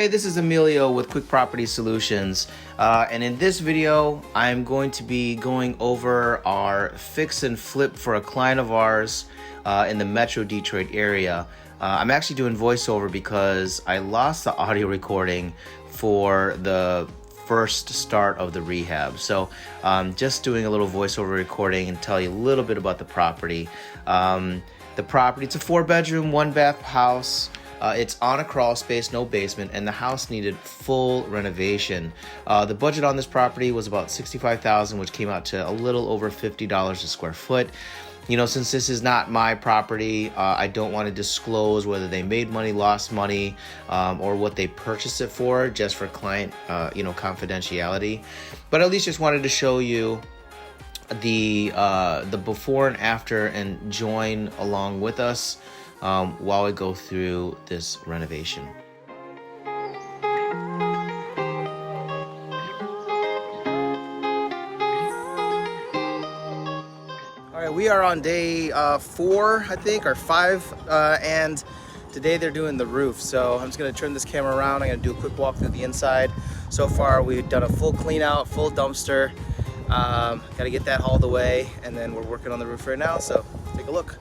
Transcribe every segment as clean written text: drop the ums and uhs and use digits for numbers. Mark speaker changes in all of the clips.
Speaker 1: Hey, this is Emilio with Quick Property Solutions, and in this video I'm going to be going over our fix and flip for a client of ours in the Metro Detroit area. I'm actually doing voiceover because I lost the audio recording for the first start of the rehab, so just doing a little voiceover recording and tell you a little bit about the property. The property, it's a 4-bedroom, 1-bath house. It's on a crawl space, no basement, and the house needed full renovation. The budget on this property was about $65,000, which came out to a little over $50 a square foot. You know, since this is not my property, I don't want to disclose whether they made money, lost money, or what they purchased it for, just for client, confidentiality. But at least just wanted to show you the before and after, and join along with us while we go through this renovation. All right, we are on day 4, I think, or 5, and today they're doing the roof. So I'm just gonna turn this camera around. I'm gonna do a quick walk through the inside. So far, we've done a full clean out, full dumpster. Gotta get that hauled away, and then we're working on the roof right now, so take a look.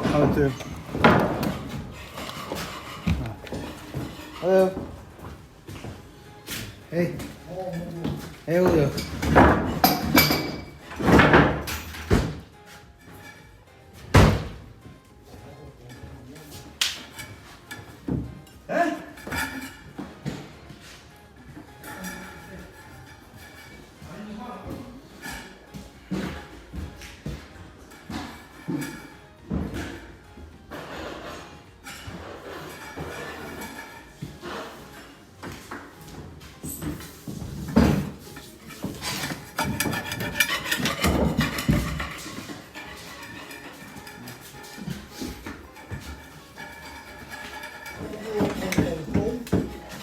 Speaker 2: Coming through. Hello. Hey. Hey, Julio.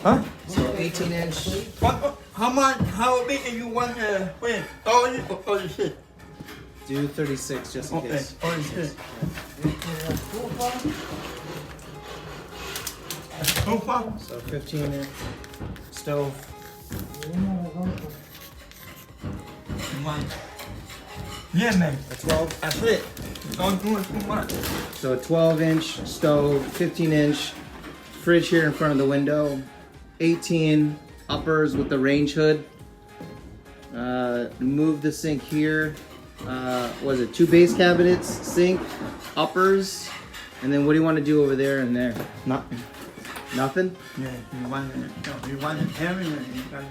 Speaker 1: Huh? So 18-inch.
Speaker 2: How much? How big do you want to win? Oh, you 36.
Speaker 1: Do 36 just in case.
Speaker 2: 36. Sofa?
Speaker 1: So 15-inch stove.
Speaker 2: Yeah, man.
Speaker 1: A 12.
Speaker 2: That's it. Don't do it too much.
Speaker 1: So a 12-inch stove, 15-inch fridge here in front of the window, 18 uppers with the range hood. Move the sink here. Was it 2 base cabinets, sink, uppers, and then what do you want to do over there and there?
Speaker 2: Nothing.
Speaker 1: Nothing?
Speaker 2: Yeah, you want it heavy, you got it.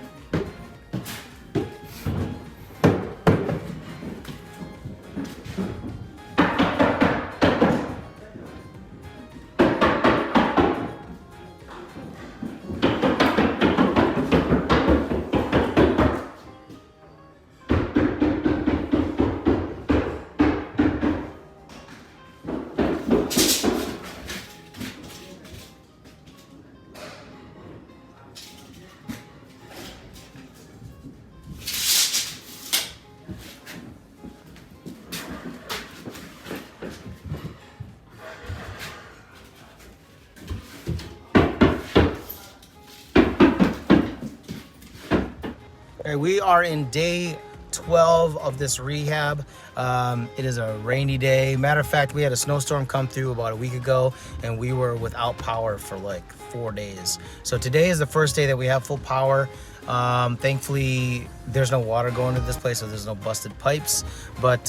Speaker 1: Okay, we are in day 12 of this rehab. It is a rainy day. Matter of fact, we had a snowstorm come through about a week ago, and we were without power for like 4 days. So today is the first day that we have full power. Thankfully, there's no water going to this place, so there's no busted pipes. But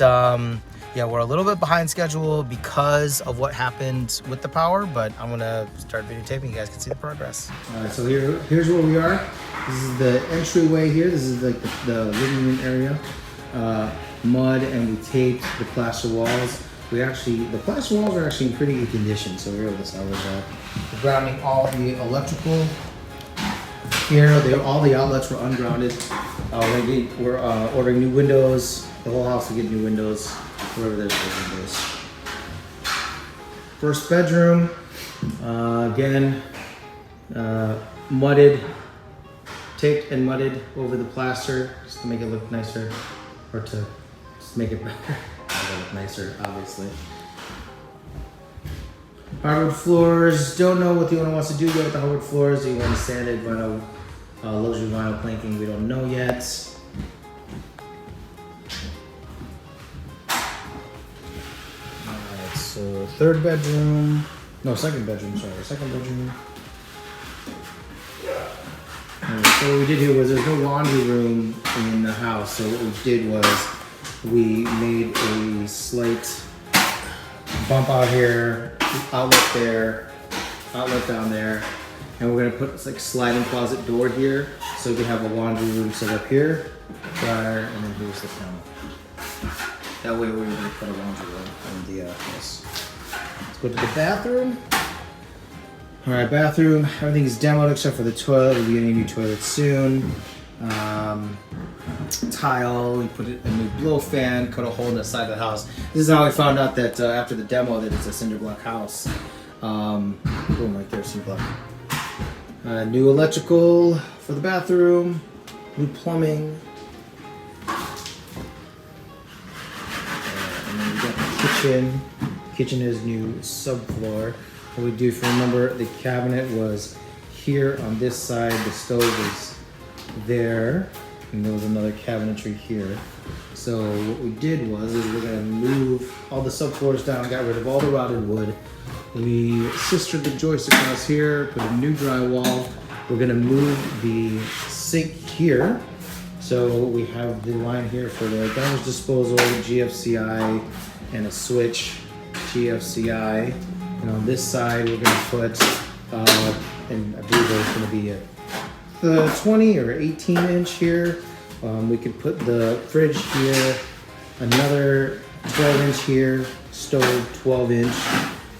Speaker 1: yeah, we're a little bit behind schedule because of what happened with the power, but I'm gonna start videotaping. You guys can see the progress. All right, so here's where we are. This is the entryway here. This is like the living room area. Mud, and we taped the plaster walls. The plaster walls are actually in pretty good condition, so we were able to salvage that. We're grounding all the electrical here. All the outlets were ungrounded. We're ordering new windows. The whole house will get new windows. Wherever there's windows. First bedroom. Again, mudded, taped and mudded over the plaster just to make it look nicer, or to just make it better. Make it look nicer, obviously. Hardwood floors. Don't know what the owner wants to do yet with the hardwood floors. Do you want sanded vinyl, luxury vinyl planking? We don't know yet. Alright, so second bedroom, sorry, second bedroom. Alright, so what we did here was there's no laundry room in the house, so what we did was we made a slight bump out here, outlet there, outlet down there, and we're gonna put this like sliding closet door here, so we can have a laundry room set up here, dryer, and then here's the counter. That way we're gonna put a laundry room in the house. Let's go to the bathroom. All right, bathroom. Everything is demoed except for the toilet. We'll be getting a new toilet soon. Tile. We put a new blow fan. Cut a hole in the side of the house. This is how I found out that after the demo that it's a cinder block house. Boom, right there, cinder block. New electrical for the bathroom. New plumbing. And then we got the kitchen. Kitchen is new subfloor. What we do, if you remember, the cabinet was here on this side, the stove is there, and there was another cabinetry here. So what we did was we're gonna move all the subfloors down, got rid of all the rotted wood. We sistered the joist across here, put a new drywall. We're gonna move the sink here. So we have the line here for the garbage disposal, GFCI, and a switch, GFCI. And on this side, we're gonna put, and I believe there's gonna be the 20 or 18 inch here. We could put the fridge here, another 12 inch here, stove 12 inch,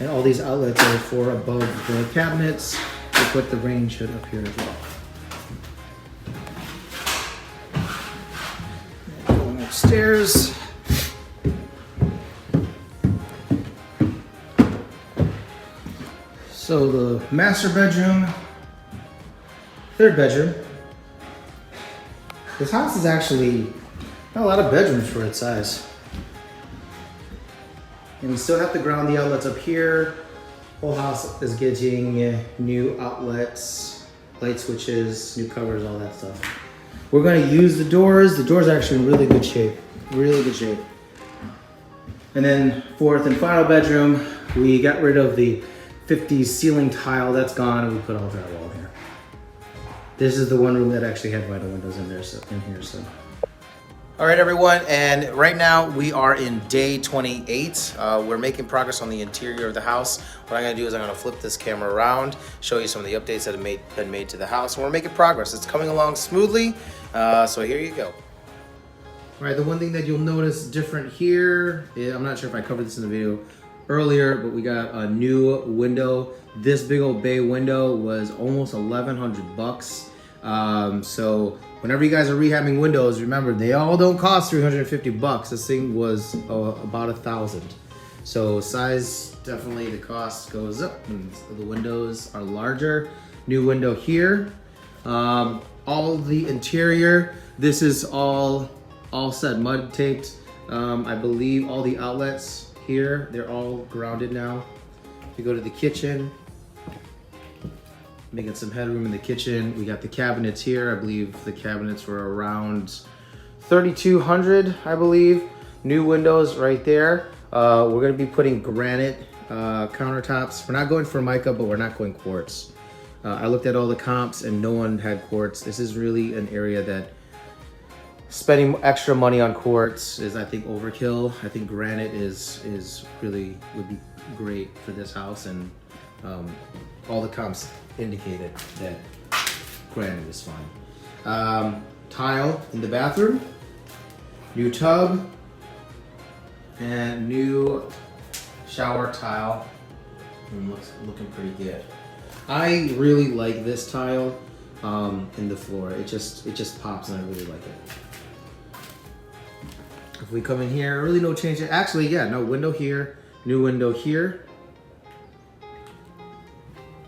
Speaker 1: and all these outlets are for above the cabinets. We put the range hood up here as well. Going upstairs. So the master bedroom, third bedroom. This house is actually not a lot of bedrooms for its size. And we still have to ground the outlets up here. Whole house is getting new outlets, light switches, new covers, all that stuff. We're gonna use the doors. The doors are actually in really good shape, really good shape. And then fourth and final bedroom, we got rid of the 50s ceiling tile, that's gone, and we put all drywall here. This is the one room that actually had vinyl windows in there, so in here. All right, everyone, and right now we are in day 28. We're making progress on the interior of the house. What I'm gonna do is I'm gonna flip this camera around, show you some of the updates that have been made to the house, and we're making progress. It's coming along smoothly, so here you go. All right, the one thing that you'll notice different here, I'm not sure if I covered this in the video earlier, but we got a new window. This big old bay window was almost 1,100 bucks. So whenever you guys are rehabbing windows, remember they all don't cost 350 bucks. This thing was about 1,000. So size, definitely the cost goes up, and the windows are larger. New window here. All the interior, this is all set, mud taped. I believe all the outlets here, they're all grounded now. If you go to the kitchen, making some headroom in the kitchen. We got the cabinets here. I believe the cabinets were around 3,200, I believe. New windows right there. We're gonna be putting granite countertops. We're not going for mica, but we're not going quartz. I looked at all the comps and no one had quartz. This is really an area that spending extra money on quartz is, I think, overkill. I think granite is really would be great for this house, and all the comps indicated that granite is fine. Tile in the bathroom, new tub, and new shower tile. And looking pretty good. I really like this tile. in the floor. It just pops, and I really like it. If we come in here, really no change. Actually, yeah, no window here, new window here.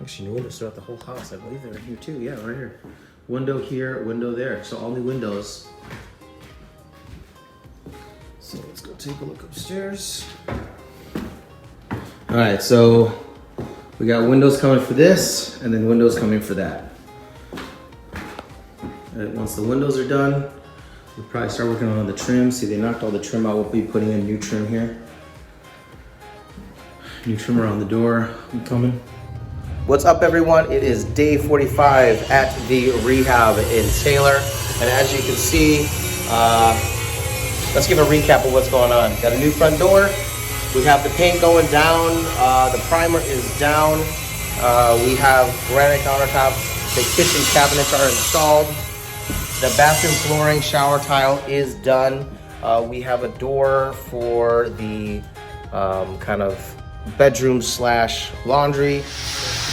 Speaker 1: Actually, new windows throughout the whole house. I believe they're here too. Yeah, right here. Window here, window there. So all new windows. So let's go take a look upstairs. All right, so we got windows coming for this, and then windows coming for that. All right, once the windows are done, we'll probably start working on the trim. See, they knocked all the trim out. We'll be putting in new trim here. New trim around the door. I'm coming. What's up, everyone? It is day 45 at the rehab in Taylor. And as you can see, let's give a recap of what's going on. Got a new front door. We have the paint going down. The primer is down. We have granite countertops. The kitchen cabinets are installed. The bathroom flooring, shower tile is done. We have a door for the kind of bedroom slash laundry.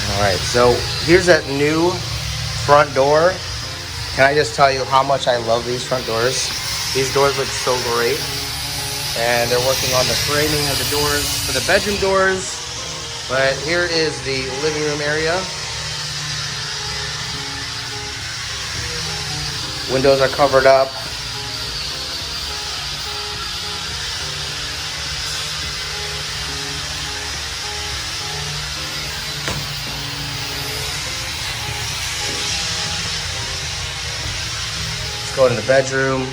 Speaker 1: All right, so here's that new front door. Can I just tell you how much I love these front doors? These doors look so great. And they're working on the framing of the doors for the bedroom doors. But here is the living room area. Windows are covered up. Let's go into the bedroom.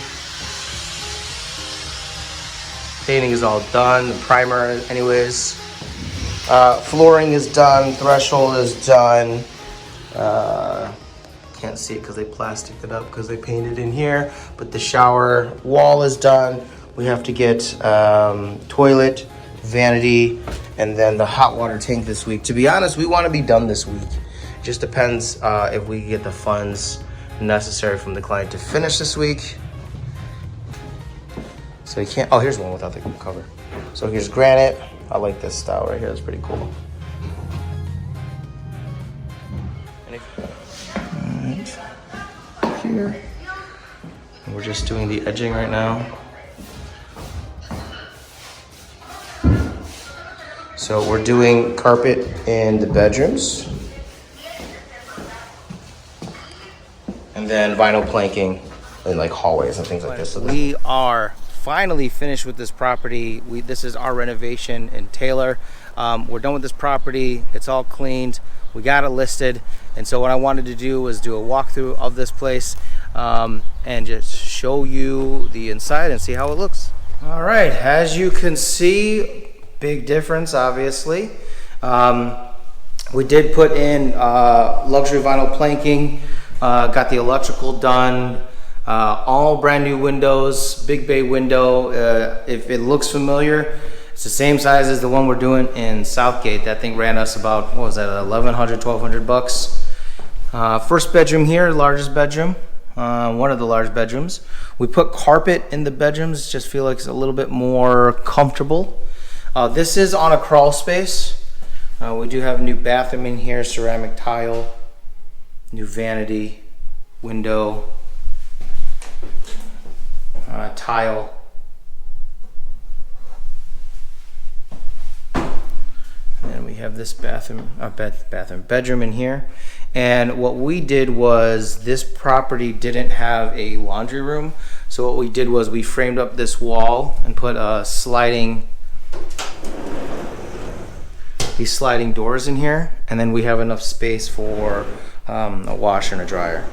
Speaker 1: Painting is all done. The primer, anyways. Flooring is done. Threshold is done. Can't see it because they plasticed it up because they painted in here. But the shower wall is done. We have to get toilet, vanity, and then the hot water tank this week. To be honest, we want to be done this week. It just depends if we get the funds necessary from the client to finish this week. So you can't, oh, here's one without the cover. So here's granite. I like this style right here, it's pretty cool. Alright, here. We're just doing the edging right now. So we're doing carpet in the bedrooms. And then vinyl planking in like hallways and things like this. So we are finally finished with this property. This is our renovation in Taylor. We're done with this property. It's all cleaned. We got it listed. And so what I wanted to do was do a walkthrough of this place and just show you the inside and see how it looks. All right, as you can see, big difference, obviously. We did put in luxury vinyl planking. Got the electrical done, all brand new windows, big bay window. If it looks familiar, it's the same size as the one we're doing in Southgate. That thing ran us about, what was that, 1,100, 1,200 bucks. First bedroom here, largest bedroom, one of the large bedrooms. We put carpet in the bedrooms, just feel like it's a little bit more comfortable. This is on a crawl space. We do have a new bathroom in here, ceramic tile. New vanity, window, tile. And then we have this bedroom in here. And what we did was, this property didn't have a laundry room. So what we did was we framed up this wall and put these sliding doors in here. And then we have enough space for a washer and a dryer.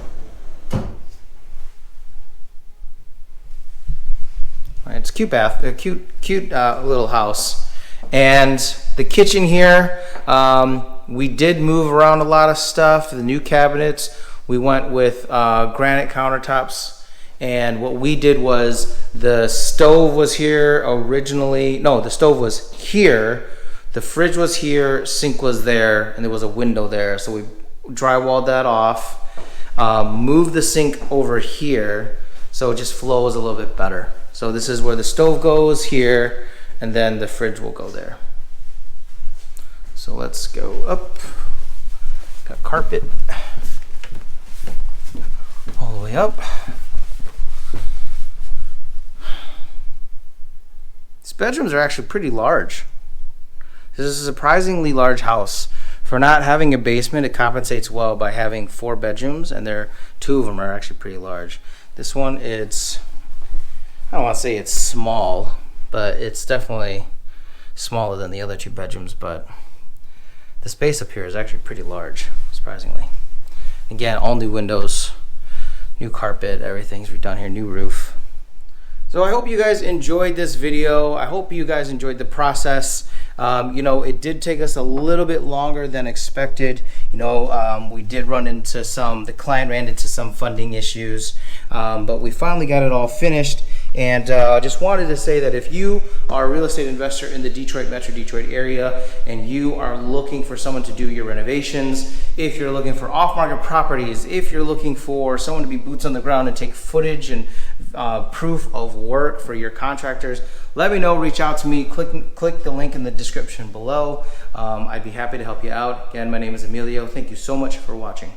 Speaker 1: It's a cute little house. And the kitchen here, we did move around a lot of stuff. The new cabinets, we went with granite countertops. And what we did was, the stove was here originally. No, the stove was here. The fridge was here, sink was there, and there was a window there. So we drywalled that off, moved the sink over here so it just flows a little bit better. So this is where the stove goes here, and then the fridge will go there. So let's go up. Got carpet. all the way up. These bedrooms are actually pretty large. This is a surprisingly large house. For not having a basement, it compensates well by having 4 bedrooms, and two of them are actually pretty large. This one, I don't want to say it's small, but it's definitely smaller than the other 2 bedrooms, but the space up here is actually pretty large, surprisingly. Again, all new windows, new carpet, everything's redone here, new roof. So I hope you guys enjoyed this video. I hope you guys enjoyed the process. It did take us a little bit longer than expected. We did the client ran into some funding issues, but we finally got it all finished. And just wanted to say that if you are a real estate investor in the Metro Detroit area, and you are looking for someone to do your renovations, if you're looking for off-market properties, if you're looking for someone to be boots on the ground and take footage and proof of work for your contractors, let me know, reach out to me, click the link in the description below. I'd be happy to help you out. Again, my name is Emilio. Thank you so much for watching.